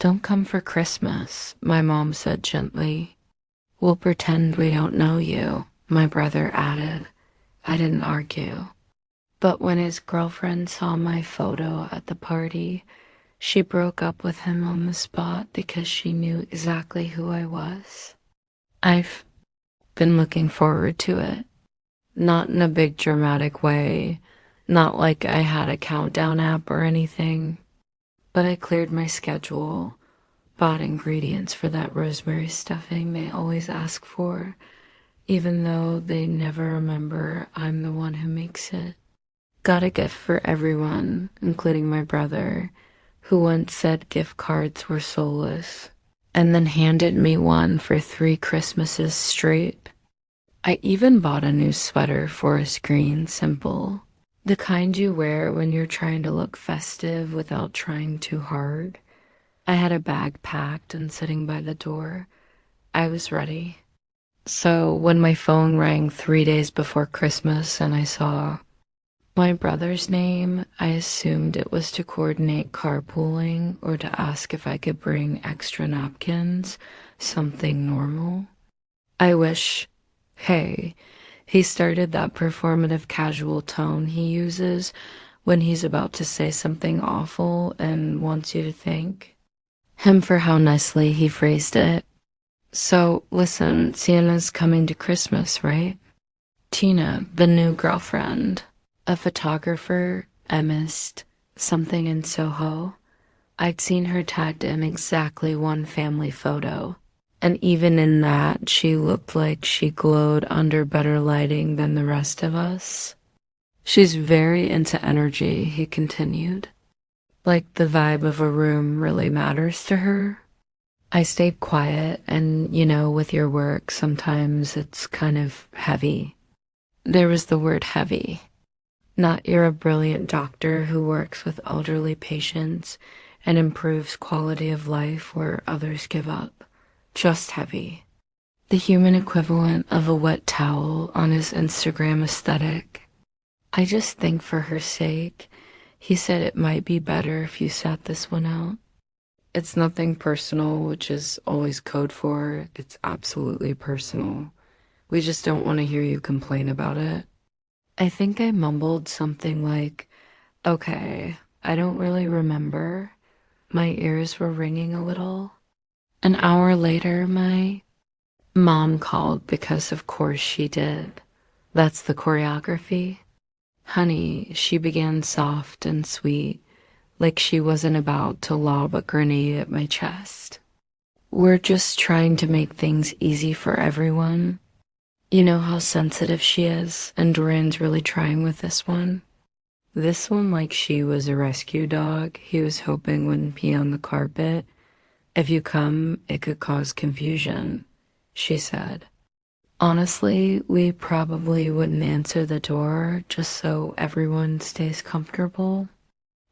Don't come for Christmas, my mom said gently. We'll pretend we don't know you, my brother added. I didn't argue. But when his girlfriend saw my photo at the party, she broke up with him on the spot because she knew exactly who I was. I've been looking forward to it. Not in a big dramatic way, not like I had a countdown app or anything, but I cleared my schedule, bought ingredients for that rosemary stuffing they always ask for, even though they never remember I'm the one who makes it. Got a gift for everyone, including my brother, who once said gift cards were soulless, and then handed me one for 3 Christmases straight. I even bought a new sweater, forest green, simple. The kind you wear when you're trying to look festive without trying too hard. I had a bag packed and sitting by the door. I was ready. So when my phone rang 3 days before Christmas and I saw my brother's name, I assumed it was to coordinate carpooling or to ask if I could bring extra napkins, something normal. I wish, hey, he started that performative casual tone he uses when he's about to say something awful and wants you to think. Him for how nicely he phrased it. So, listen, Sienna's coming to Christmas, right? Tina, the new girlfriend. A photographer, chemist, something in Soho. I'd seen her tagged in exactly one family photo, and even in that, she looked like she glowed under better lighting than the rest of us. She's very into energy, he continued. Like the vibe of a room really matters to her. I stayed quiet, and with your work, sometimes it's kind of heavy. There was the word heavy. Not you're a brilliant doctor who works with elderly patients and improves quality of life where others give up. Just heavy. The human equivalent of a wet towel on his Instagram aesthetic. I just think for her sake, he said it might be better if you sat this one out. It's nothing personal, which is always code for it's absolutely personal. We just don't want to hear you complain about it. I think I mumbled something like, okay, I don't really remember. My ears were ringing a little. An hour later, my mom called because of course she did. That's the choreography. Honey, she began soft and sweet, like she wasn't about to lob a grenade at my chest. We're just trying to make things easy for everyone. You know how sensitive she is, and Duran's really trying with this one. This one, like she was a rescue dog, he was hoping wouldn't pee on the carpet. If you come, it could cause confusion, she said. Honestly, we probably wouldn't answer the door just so everyone stays comfortable.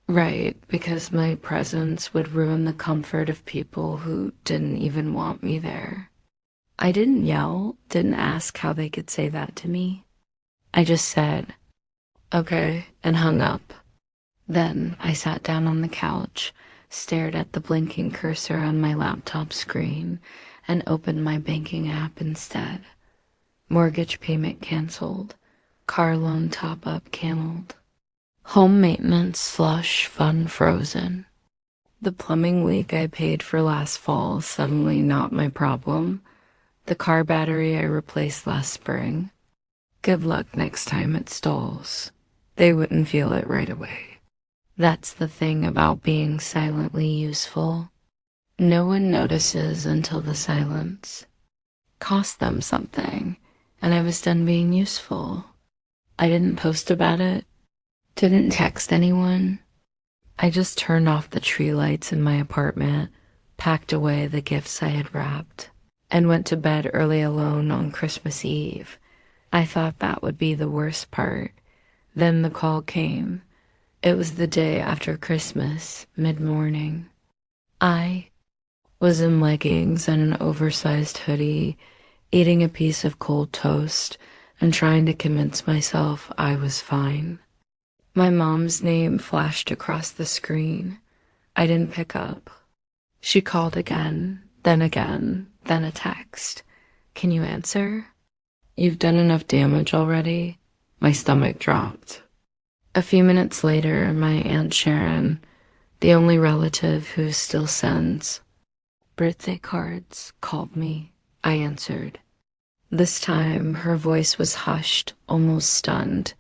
Right, because my presence would ruin the comfort of people who didn't even want me there. I didn't yell, didn't ask how they could say that to me. I just said, okay, and hung up. Then I sat down on the couch, stared at the blinking cursor on my laptop screen, and opened my banking app instead. Mortgage payment canceled. Car loan top-up canceled. Home maintenance slush fund frozen. The plumbing leak I paid for last fall suddenly not my problem. The car battery I replaced last spring. Good luck next time it stalls. They wouldn't feel it right away. That's the thing about being silently useful. No one notices until the silence. Cost them something, and I was done being useful. I didn't post about it. Didn't text anyone. I just turned off the tree lights in my apartment, packed away the gifts I had wrapped, and went to bed early alone on Christmas Eve. I thought that would be the worst part. Then the call came. It was the day after Christmas, mid-morning. I was in leggings and an oversized hoodie, eating a piece of cold toast and trying to convince myself I was fine. My mom's name flashed across the screen. I didn't pick up. She called again, then a text. Can you answer? You've done enough damage already. My stomach dropped. A few minutes later, my Aunt Sharon, the only relative who still sends birthday cards, called me. I answered. This time, her voice was hushed, almost stunned.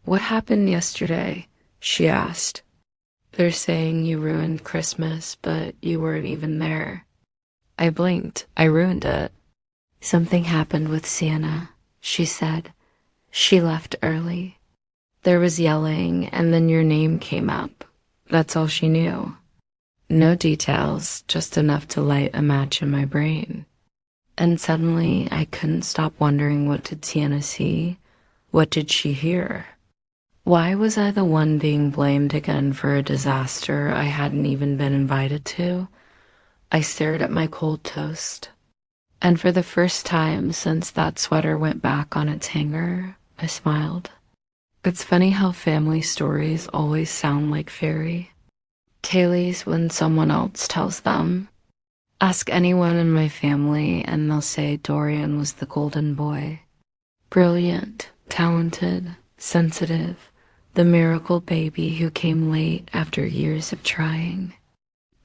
What happened yesterday? She asked. They're saying you ruined Christmas, but you weren't even there. I blinked. I ruined it. Something happened with Sienna, she said. She left early. There was yelling, and then your name came up. That's all she knew. No details, just enough to light a match in my brain. And suddenly, I couldn't stop wondering, what did Sienna see? What did she hear? Why was I the one being blamed again for a disaster I hadn't even been invited to? I stared at my cold toast. And for the first time since that sweater went back on its hanger, I smiled. It's funny how family stories always sound like fairy tales when someone else tells them. Ask anyone in my family and they'll say Dorian was the golden boy. Brilliant, talented, sensitive, the miracle baby who came late after years of trying.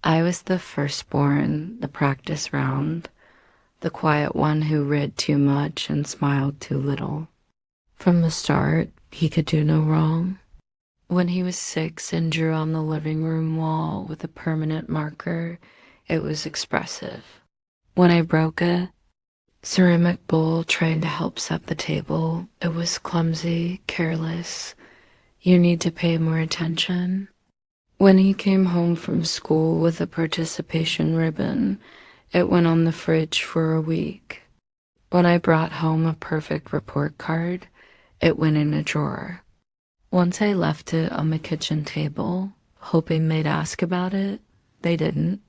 I was the firstborn, the practice round, the quiet one who read too much and smiled too little. From the start, he could do no wrong. When he was 6 and drew on the living room wall with a permanent marker, it was expressive. When I broke a ceramic bowl trying to help set the table, it was clumsy, careless. You need to pay more attention. When he came home from school with a participation ribbon, it went on the fridge for a week. When I brought home a perfect report card, it went in a drawer. Once I left it on the kitchen table, hoping they'd ask about it, they didn't.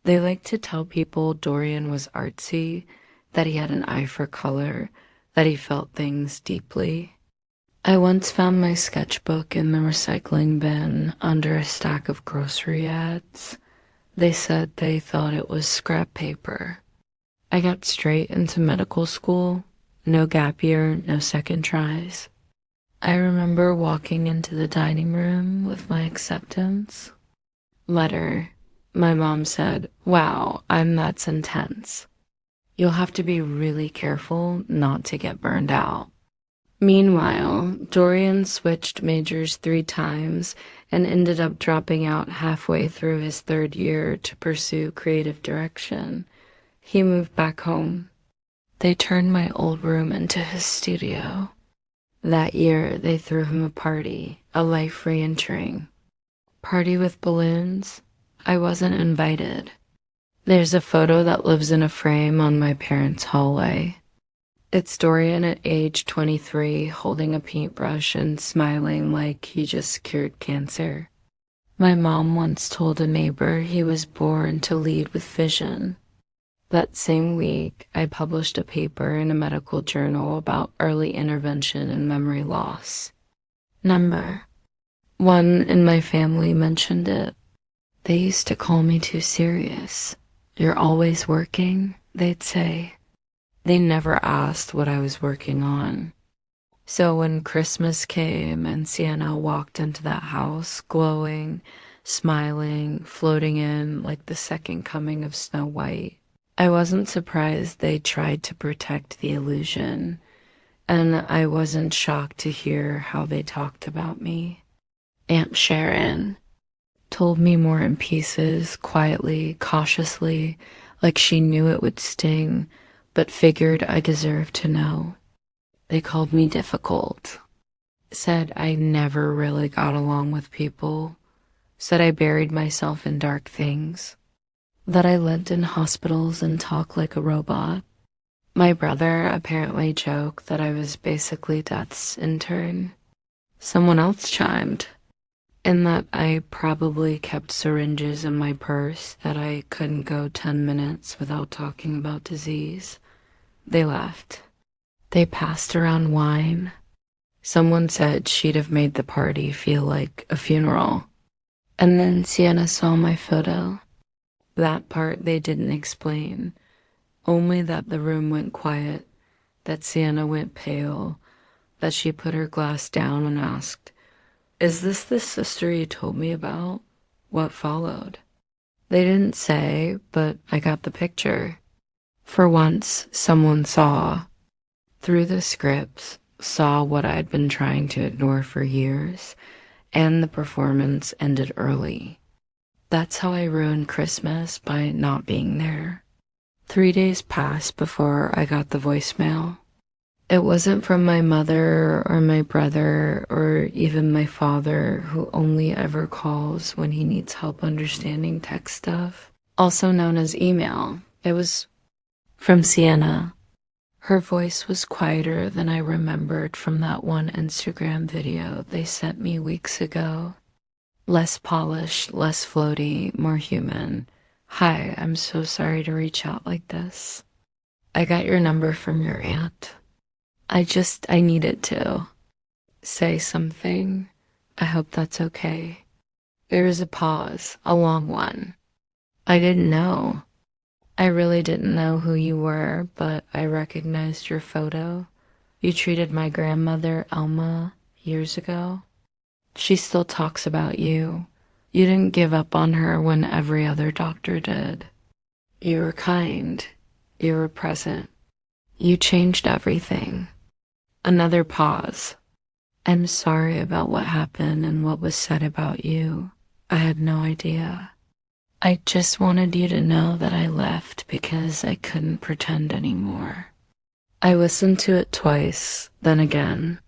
They liked to tell people Dorian was artsy, that he had an eye for color, that he felt things deeply. I once found my sketchbook in the recycling bin under a stack of grocery ads. They said they thought it was scrap paper. I got straight into medical school, no gap year, no second tries. I remember walking into the dining room with my acceptance letter. My mom said, "Wow, that's intense. You'll have to be really careful not to get burned out." Meanwhile, Dorian switched majors 3 times and ended up dropping out halfway through his 3rd year to pursue creative direction. He moved back home. They turned my old room into his studio. That year, they threw him a party, a life re-entering. Party with balloons? I wasn't invited. There's a photo that lives in a frame on my parents' hallway. It's Dorian at age 23 holding a paintbrush and smiling like he just cured cancer. My mom once told a neighbor he was born to lead with vision. That same week, I published a paper in a medical journal about early intervention and memory loss. Number 1 in my family mentioned it. They used to call me too serious. "You're always working," they'd say. They never asked what I was working on. So when Christmas came and Sienna walked into that house, glowing, smiling, floating in like the second coming of Snow White, I wasn't surprised they tried to protect the illusion, and I wasn't shocked to hear how they talked about me. Aunt Sharon told me more in pieces, quietly, cautiously, like she knew it would sting, but figured I deserved to know. They called me difficult, said I never really got along with people, said I buried myself in dark things, that I lived in hospitals and talked like a robot. My brother apparently joked that I was basically death's intern. Someone else chimed, and that I probably kept syringes in my purse, that I couldn't go 10 minutes without talking about disease. They laughed. They passed around wine. Someone said she'd have made the party feel like a funeral. And then Sienna saw my photo. That part they didn't explain, only that the room went quiet, that Sienna went pale, that she put her glass down and asked, "Is this the sister you told me about? What followed?" They didn't say, but I got the picture. For once, someone saw, through the scripts, saw what I'd been trying to ignore for years, and the performance ended early. That's how I ruined Christmas, by not being there. 3 days passed before I got the voicemail. It wasn't from my mother or my brother or even my father, who only ever calls when he needs help understanding tech stuff, also known as email. It was from Sienna. Her voice was quieter than I remembered from that one Instagram video they sent me weeks ago. Less polished, less floaty, more human. "Hi, I'm so sorry to reach out like this. I got your number from your aunt. I needed to say something. I hope that's okay." There was a pause, a long one. I didn't know. I really didn't know who you were, but I recognized your photo. You treated my grandmother, Elma, years ago. She still talks about you. You didn't give up on her when every other doctor did. You were kind. You were present. You changed everything. Another pause. "I'm sorry about what happened and what was said about you. I had no idea. I just wanted you to know that I left because I couldn't pretend anymore." I listened to it twice, then again.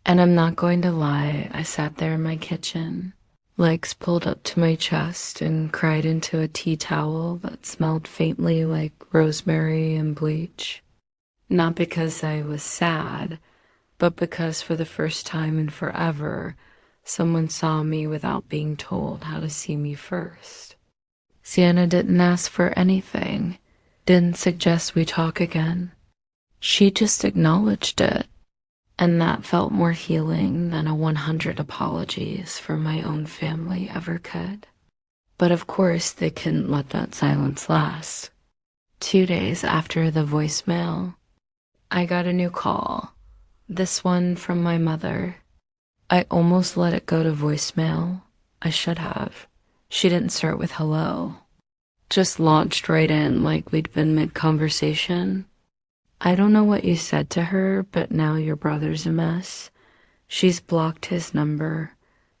And I'm not going to lie, I sat there in my kitchen, legs pulled up to my chest, and cried into a tea towel that smelled faintly like rosemary and bleach. Not because I was sad, but because for the first time in forever, someone saw me without being told how to see me first. Sienna didn't ask for anything, didn't suggest we talk again. She just acknowledged it, and that felt more healing than a 100 apologies for my own family ever could. But of course, they couldn't let that silence last. 2 days after the voicemail, I got a new call. This one from my mother. I almost let it go to voicemail. I should have. She didn't start with hello. Just launched right in like we'd been mid-conversation. "I don't know what you said to her, but now your brother's a mess. She's blocked his number.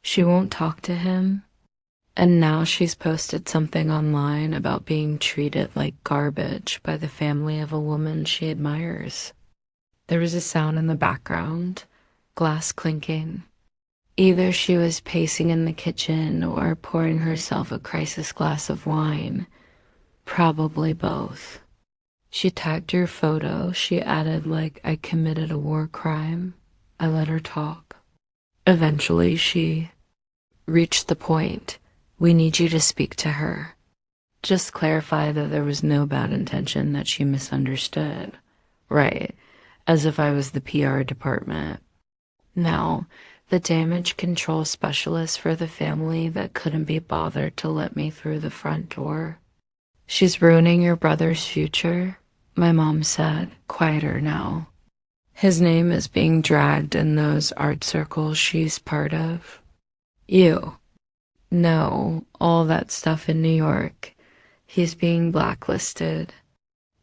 She won't talk to him. And now she's posted something online about being treated like garbage by the family of a woman she admires." There was a sound in the background, glass clinking. Either she was pacing in the kitchen or pouring herself a crisis glass of wine. Probably both. She tagged your photo. She added like I committed a war crime. I let her talk. Eventually, she reached the point. "We need you to speak to her. Just clarify that there was no bad intention, that she misunderstood." Right, as if I was the PR department. Now, the damage control specialist for the family that couldn't be bothered to let me through the front door. "She's ruining your brother's future," my mom said, quieter now. "His name is being dragged in those art circles she's part of. You know all that stuff in New York. He's being blacklisted."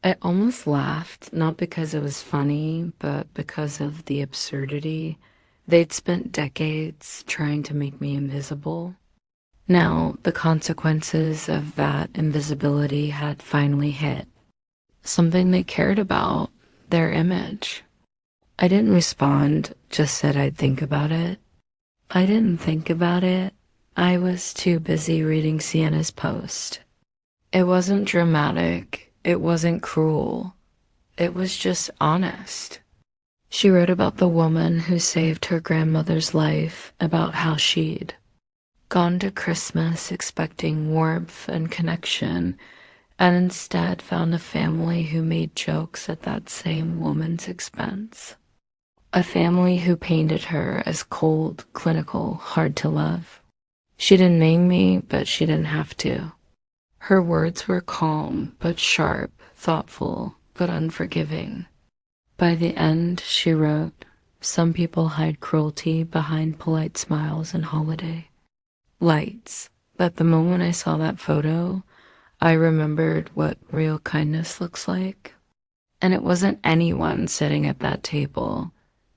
I almost laughed, not because it was funny, but because of the absurdity. They'd spent decades trying to make me invisible. Now, the consequences of that invisibility had finally hit. Something they cared about, their image. I didn't respond, just said I'd think about it. I didn't think about it. I was too busy reading Sienna's post. It wasn't dramatic. It wasn't cruel. It was just honest. She wrote about the woman who saved her grandmother's life, about how she'd gone to Christmas expecting warmth and connection, and instead found a family who made jokes at that same woman's expense. A family who painted her as cold, clinical, hard to love. She didn't name me, but she didn't have to. Her words were calm but sharp, thoughtful but unforgiving. By the end, she wrote, "Some people hide cruelty behind polite smiles and holiday lights." But the moment I saw that photo, I remembered what real kindness looks like. And it wasn't anyone sitting at that table.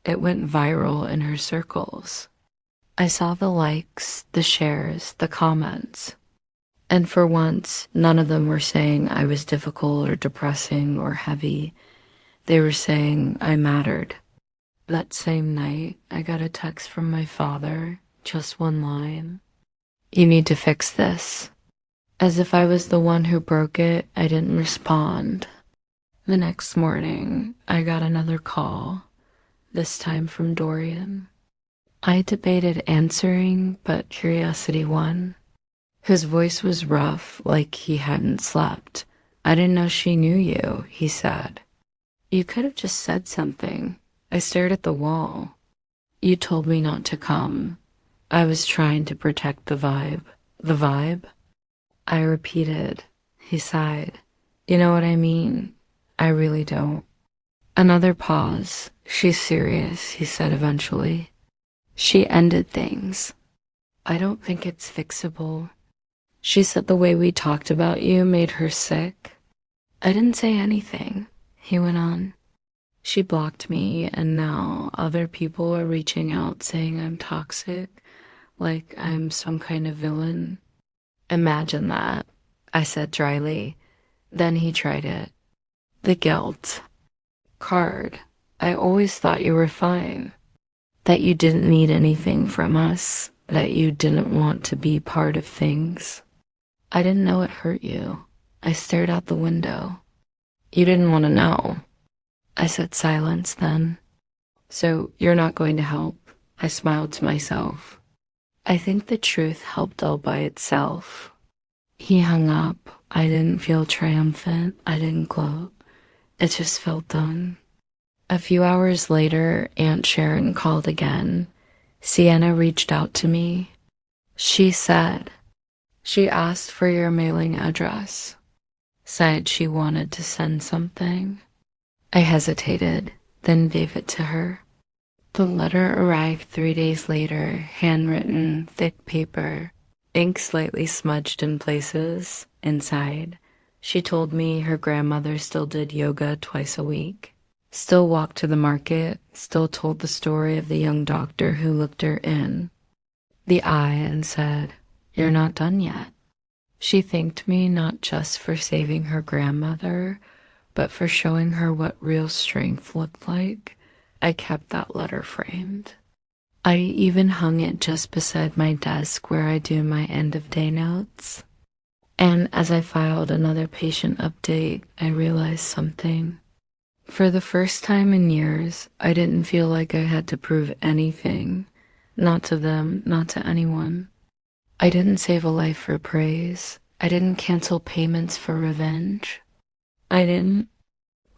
It went viral in her circles. I saw the likes, the shares, the comments. And for once, none of them were saying I was difficult or depressing or heavy. They were saying I mattered. That same night, I got a text from my father, just one line. "You need to fix this." As if I was the one who broke it, I didn't respond. The next morning, I got another call, this time from Dorian. I debated answering, but curiosity won. His voice was rough, like he hadn't slept. "I didn't know she knew you," he said. "You could have just said something." I stared at the wall. "You told me not to come." I was trying to protect the vibe. "The vibe?" I repeated. He sighed. "You know what I mean? I really don't." Another pause. "She's serious," he said eventually. "She ended things. I don't think it's fixable. She said the way we talked about you made her sick." "I didn't say anything," he went on. "She blocked me, and now other people are reaching out saying I'm toxic, like I'm some kind of villain." "Imagine that," I said dryly. Then he tried it. "The guilt card. I always thought you were fine, that you didn't need anything from us, that you didn't want to be part of things. I didn't know it hurt you." I stared out the window. "You didn't want to know." I said silence then. "So you're not going to help?" I smiled to myself. I think the truth helped all by itself. He hung up. I didn't feel triumphant. I didn't gloat. It just felt done. A few hours later, Aunt Sharon called again. Sienna reached out to me. She asked for your mailing address. Said she wanted to send something. I hesitated, then gave it to her. The letter arrived 3 days later, handwritten, thick paper, ink slightly smudged in places. Inside, she told me her grandmother still did yoga twice a week, still walked to the market, still told the story of the young doctor who looked her in the eye and said, "You're not done yet." She thanked me not just for saving her grandmother, but for showing her what real strength looked like. I kept that letter framed. I even hung it just beside my desk where I do my end-of-day notes. And as I filed another patient update, I realized something. For the first time in years, I didn't feel like I had to prove anything. Not to them, not to anyone. I didn't save a life for praise. I didn't cancel payments for revenge. I didn't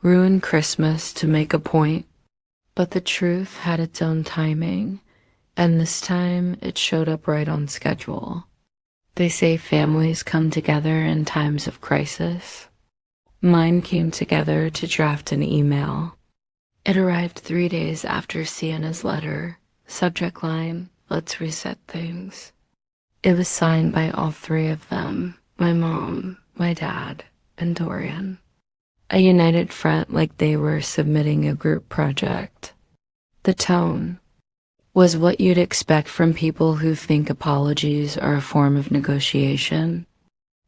ruin Christmas to make a point. But the truth had its own timing, and this time it showed up right on schedule. They say families come together in times of crisis. Mine came together to draft an email. It arrived 3 days after Sienna's letter. Subject line, "Let's reset things." It was signed by all three of them, my mom, my dad, and Dorian. A united front like they were submitting a group project. The tone was what you'd expect from people who think apologies are a form of negotiation.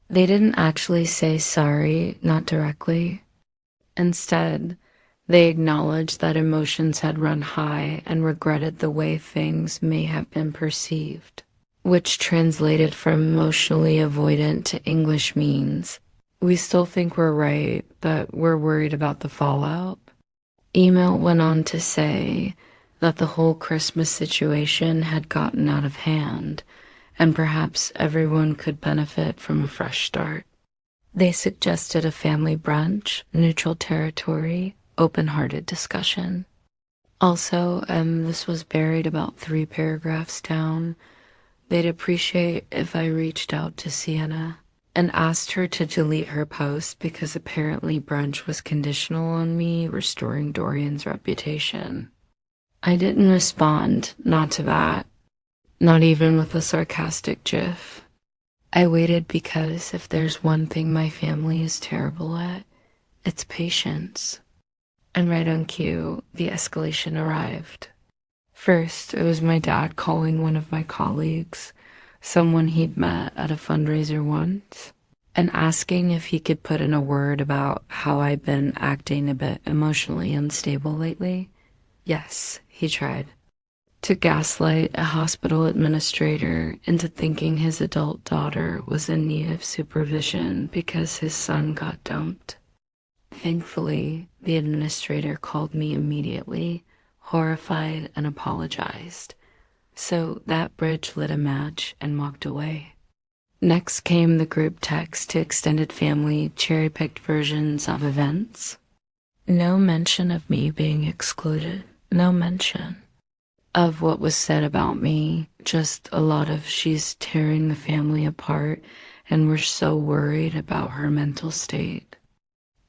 They didn't actually say sorry, not directly. Instead, they acknowledged that emotions had run high and regretted the way things may have been perceived, which translated from emotionally avoidant to English means, "We still think we're right, but we're worried about the fallout." Email went on to say that the whole Christmas situation had gotten out of hand, and perhaps everyone could benefit from a fresh start. They suggested a family brunch, neutral territory, open-hearted discussion. Also, this was buried about 3 paragraphs down, they'd appreciate if I reached out to Sienna and asked her to delete her post because apparently brunch was conditional on me restoring Dorian's reputation. I didn't respond, not to that, not even with a sarcastic gif. I waited because if there's one thing my family is terrible at, it's patience. And right on cue, the escalation arrived. First, it was my dad calling one of my colleagues, someone he'd met at a fundraiser once, and asking if he could put in a word about how I'd been acting a bit emotionally unstable lately. Yes, he tried. To gaslight a hospital administrator into thinking his adult daughter was in need of supervision because his son got dumped. Thankfully, the administrator called me immediately, horrified, and apologized. So that bridge lit a match and walked away. Next came the group text to extended family cherry-picked versions of events. No mention of me being excluded. No mention of what was said about me. Just a lot of she's tearing the family apart and we're so worried about her mental state.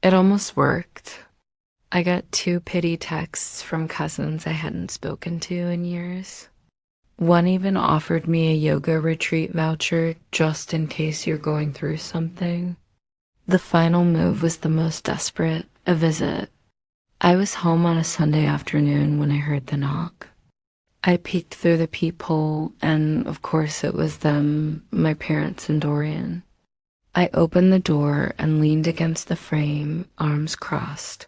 It almost worked. I got 2 pity texts from cousins I hadn't spoken to in years. One even offered me a yoga retreat voucher just in case you're going through something. The final move was the most desperate, a visit. I was home on a Sunday afternoon when I heard the knock. I peeked through the peephole, and of course it was them, my parents and Dorian. I opened the door and leaned against the frame, arms crossed.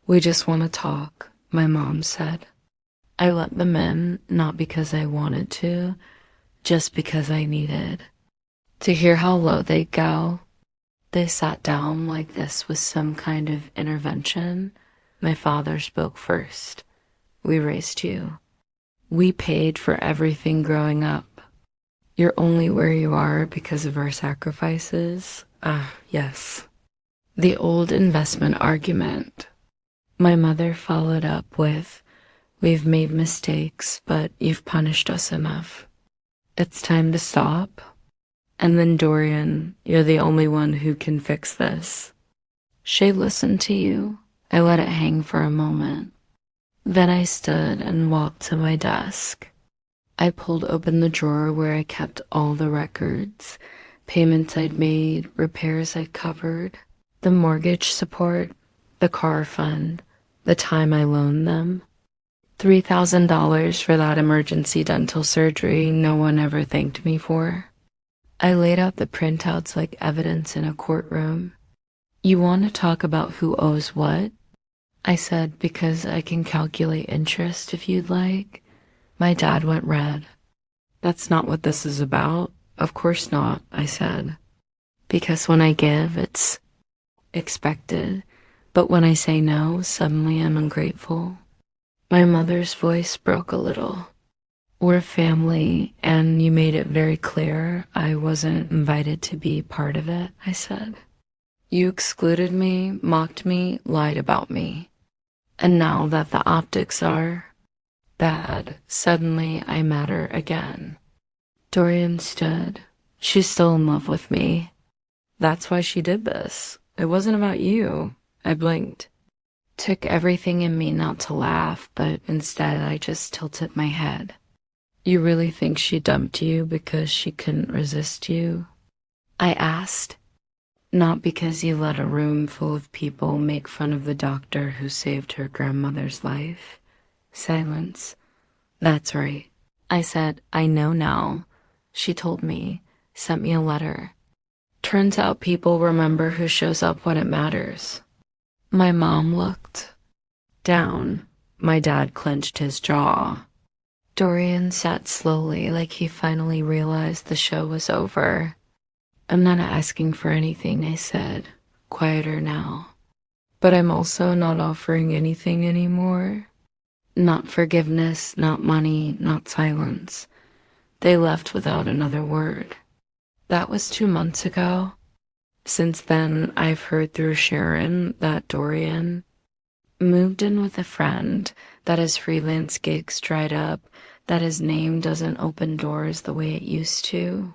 "We just want to talk," my mom said. I let them in, not because I wanted to, just because I needed to hear how low they'd go. They sat down like this was some kind of intervention. My father spoke first. "We raised you. We paid for everything growing up. You're only where you are because of our sacrifices." Yes. The old investment argument. My mother followed up with, "We've made mistakes, but you've punished us enough. It's time to stop." And then, "Dorian, you're the only one who can fix this." Shay listened to you. I let it hang for a moment. Then I stood and walked to my desk. I pulled open the drawer where I kept all the records, payments I'd made, repairs I'd covered, the mortgage support, the car fund, the time I loaned them. $3,000 for that emergency dental surgery no one ever thanked me for. I laid out the printouts like evidence in a courtroom. "You want to talk about who owes what?" I said, "Because I can calculate interest if you'd like." My dad went red. "That's not what this is about." "Of course not," I said. "Because when I give, it's expected. But when I say no, suddenly I'm ungrateful." My mother's voice broke a little. "We're family, and you made it very clear I wasn't invited to be part of it," I said. "You excluded me, mocked me, lied about me. And now that the optics are bad, suddenly I matter again." Dorian stood. "She's still in love with me. That's why she did this. It wasn't about you." I blinked. Took everything in me not to laugh, but instead I just tilted my head. "You really think she dumped you because she couldn't resist you?" I asked. "Not because you let a room full of people make fun of the doctor who saved her grandmother's life?" Silence. "That's right." I said, "I know now. She told me, sent me a letter. Turns out people remember who shows up when it matters." My mom looked down. My dad clenched his jaw. Dorian sat slowly like he finally realized the show was over. "I'm not asking for anything," I said, quieter now. "But I'm also not offering anything anymore. Not forgiveness, not money, not silence." They left without another word. That was 2 months ago. Since then, I've heard through Sharon that Dorian moved in with a friend, that his freelance gigs dried up, that his name doesn't open doors the way it used to.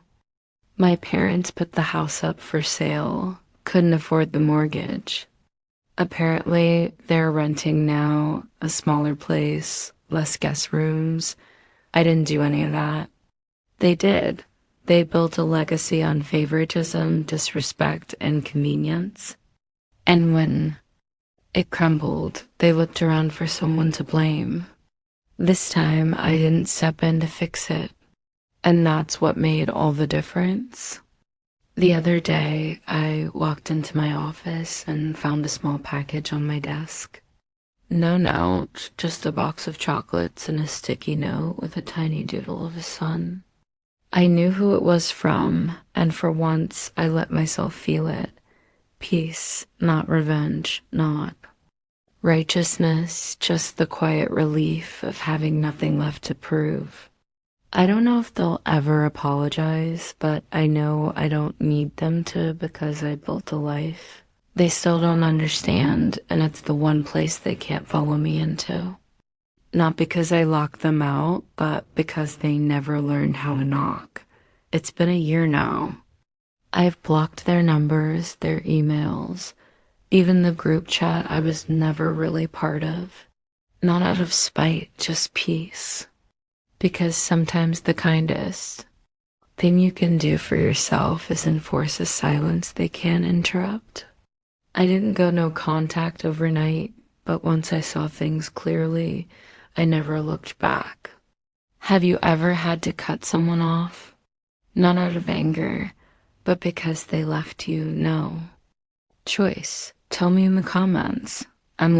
My parents put the house up for sale, couldn't afford the mortgage. Apparently, they're renting now, a smaller place, less guest rooms. I didn't do any of that. They did. They built a legacy on favoritism, disrespect, and convenience. And when it crumbled, they looked around for someone to blame. This time, I didn't step in to fix it. And that's what made all the difference. The other day, I walked into my office and found a small package on my desk. No note, just a box of chocolates and a sticky note with a tiny doodle of a sun. I knew who it was from, and for once, I let myself feel it. Peace, not revenge, not righteousness, just the quiet relief of having nothing left to prove. I don't know if they'll ever apologize, but I know I don't need them to because I built a life. They still don't understand, and it's the one place they can't follow me into. Not because I locked them out, but because they never learned how to knock. It's been a year now. I've blocked their numbers, their emails, even the group chat I was never really part of. Not out of spite, just peace. Because sometimes the kindest thing you can do for yourself is enforce a silence they can't interrupt. I didn't go no contact overnight, but once I saw things clearly, I never looked back. Have you ever had to cut someone off? Not out of anger, but because they left you no choice. Tell me in the comments. I'm listening.